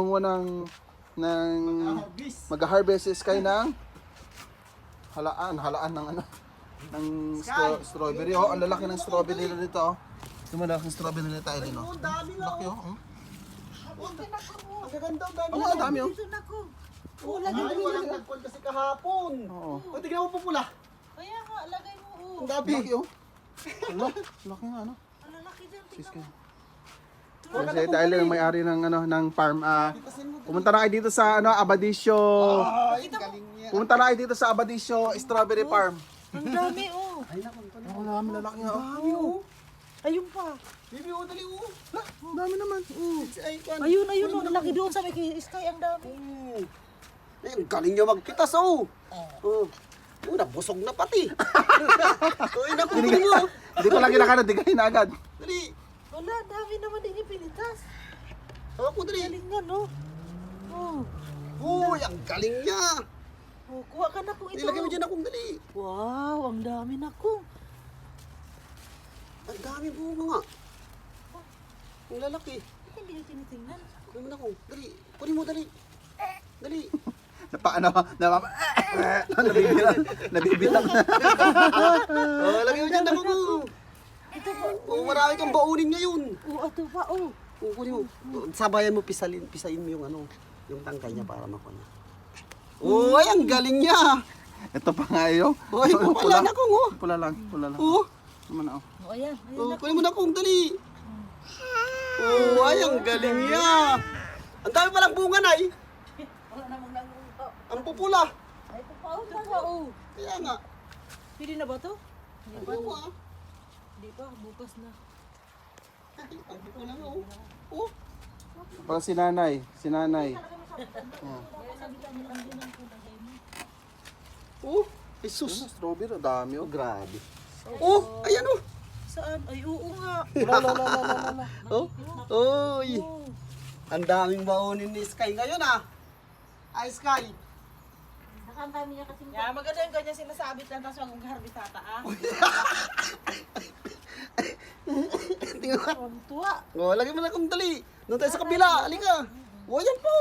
mo ng mag-harvest is kayo ng halaan ng ano ng strawberry. Oh, ang lalaki ng strawberry nila dito. Oh. Yung malaking strawberry nila tayo din. Oh. Laki oh. Ang gaganda, dami. Ang dami oh. Ay, walang nagkwan kasi kahapon. Oo. O, tignan mo po pula. Kaya nga, lagay mo. Ang dami. Laki oh. Laki nga ano. Ang lalaki dyan, Sis tingnan kayo. mo. Kasi Tyler ang may-ari ng ano ng farm. Pumunta na kayo dito sa ano Abadisio. Ay, galing niya. Pumunta na kayo dito sa Abadisio Strawberry Farm. Ang dami, oh. Ay, naman pala. Ang dami lalaki nga oh. Dami, oh. Ayun pa. Bibi, oh, dali, oh. Ang dami naman. Ay, kwan. Ayun, ang laki doon sa may Sky, ang dami. Ay, ang galing niya magpitas, oh. Oh. Oh, nabusog na pati. Oh, inakunin mo. Hindi pa lang kinakano, di kayo na agad. Dali. Wala, dami naman din yung pinitas. Hawak mo, dali. Galing nga, no? Oh. Uy, ang galing niya. Oh, kuha ka na kung ito. Ilagay mo dyan akong dali. Wow, ang dami na kung. Ang dami bunga nga. Ang lalaki. Hindi yung tinitingnan. Kunin mo na ako. Dali. Kunin mo, dali. Dali. Nabibitang. Oh, lagay mo dyan ako mo. Ito pa. Oh, marami kang baunin ngayon. Oh, ito pa, oh. Oh, kunin mo. Sabayan mo, pisain mo yung ano, yung tangkay niya para makuha na. Oh, ay, ang galing niya. Ito pa nga yun. Oh, ay, pula na kong, oh. Pula lang. Oh, Naman oh. Oh, ayan. Ayan oh na. kunin mo na kong dali. Oh, ay, ang galing niya. Ang dami palang bunga na eh. Wala namang nangunga. Ang pupula. Ay, ito pa, oh. Ito pa, oh. Kaya nga. Pili na ba to? Hindi pa. Ano mo ah? Hindi pa, bukas na. Ang pupula nga, oh. Oh, Parang si nanay. oh. Jesus. Strawberry, ang dami oh. Grabe. Oh, ayan oh. Saan? Ay, oo nga. Wala. Oh, oy. Oh. Ang daming baunin ni Sky ngayon ah. Ay, Sky. Yeah, maganda yung ganyan sinasabit lang, tapos wag mong harvest tataas. Tingnan mo. Ang tuwa. Oh, lagay mo na kung dali. Doon tayo sa kabila. Halika. Oh, yan po.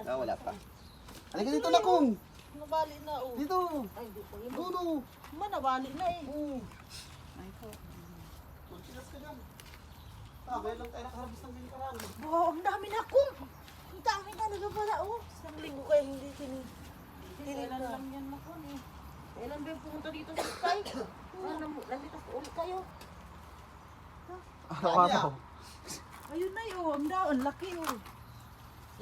Ah, wala pa. Halika dito na kung. Nabali na, oh. Dito. Ay, hindi pa yun. Doon oh. Nabali na eh. Oh. Ay po. Magsilas ka dyan. Ah, ngayon lang tayo nakaharvest ng ganyan karami. Wow, ang dami na kung. Ang dami talaga pala, oh. Isang linggo kayo hindi Kailan lang yan na kung eh. Kailan ba yung pumunta dito sa Sky? Nandito sa ulit kayo. Araw-araw. Ayun na yun, ang laki oh.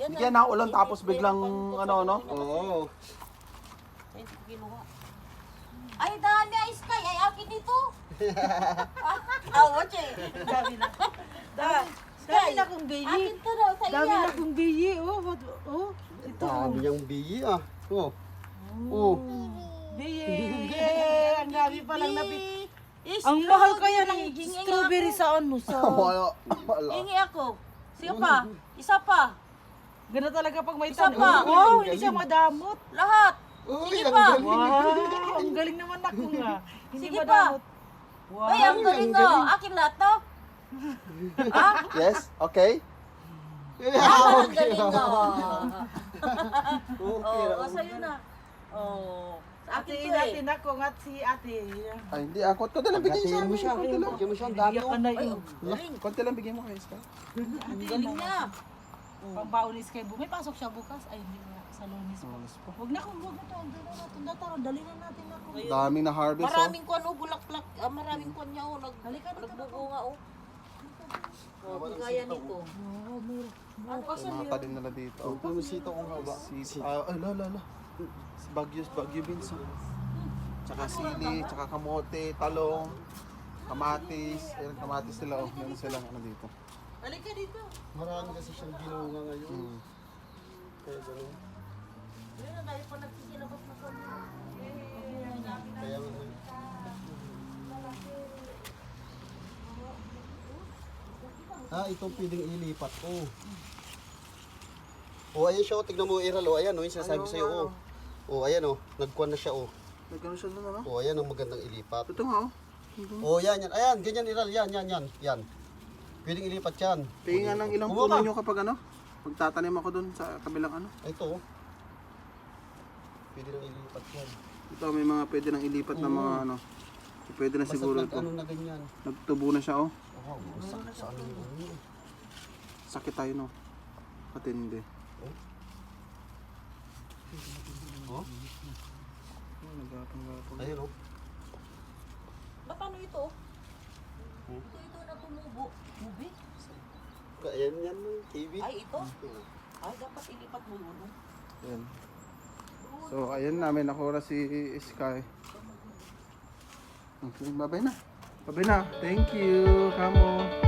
Yan Bigyan na ulan tapos biglang ano no? Oo. Ay, hindi ko kinuha. Ay, dami ay Sky. Ay, akin dito. Che. Dami na. Dami na kong biyi. Akin to daw, sa'yo Dami yan. na kong biyi. Oh. Ito. Dami niyang biyi ah. Oh. Oh. Biyi. Yeah, ang dami palang napit. Is, Ang mahal kaya ng Hingi nga strawberry ako. sa ano sa... Wala. Hingi ako. Sige pa. Isa pa. Ganda talaga pag may Isa tanong. pa. Wow, hindi siya madamot. Lahat. Uy, Sige ang pa. galing. Wow, ang galing naman ako nga. Hindi Sige pa. madamot. Wow. Ay, ang galing oh. Akin lahat to. Ha? Yes, okay. Ah, ang galing oh. Okay. Oh, sa'yo na. Oh. Sa akin Ate to natin eh. ako at si ate. Ay, hindi ako. Ito na lang bigay sa Bigyan mo amin. siya. Bigyan mo siya. Ang dami Iyak oh. ka na Ay, yun. galing. Konti lang bigay mo kayo, Sky. Ang galing niya. Pangbaon ni Sky. May pasok siya bukas. Ay, hindi na. Sa Lunes pa. Huwag na kung huwag na to. Dali na natin. Dali na natin ako. Daming na harvest oh. Maraming kwan oh, bulaklak. Maraming kwan niya oh. Nagbubunga oh. Oh, kagaya nito. Ano kasi May mga talim nila dito. Ang pumusito kong haba. Lala. Bagyo beans. Oh. Tsaka sili, tsaka kamote, talong, kamatis. Ayun, kamatis nila oh. Meron silang ano dito. Halika dito. Marami kasi siyang binunga ngayon. Kaya gano'n. Yun na tayo pa nagsisilabas na kwan. Kaya nga. Ah, itong pwedeng ilipat ko. Oh, ayan siya. Tignan mo, Iral. Oh, ayan, oh, yung sinasabi sa'yo. Oh. Oh, ayan, oh. Nagkuhan na siya, oh. Nagkano siya doon ano? Oh, ayan, ang magandang ilipat. Ito nga oh. Oh, yan. Ayan, ganyan, Iral. Yan. Pwedeng ilipat yan. Tingnan ng ilang Kumuha puno ka. nyo kapag ano? Pagtatanim ako dun sa kabilang ano. Ito. oh. Pwede nang ilipat yan. Ito may mga pwede nang ilipat na mga ano. Pwede na siguro Basta ito. ano na ganyan. Nagtubo na siya oh. Oh, sakit sa ano yun. Sakit tayo no. Patindi. Oh, Nagapang-gapang. ayun oh. Ba, paano ito? Ito na tumubo. Mubi? Ayan yan yung TV. Ay, ito? Ay, dapat ilipat mo yun. Yan. So ayun namin nakura si Sky. Okay, babay na. Babay na. Thank you. Kamo.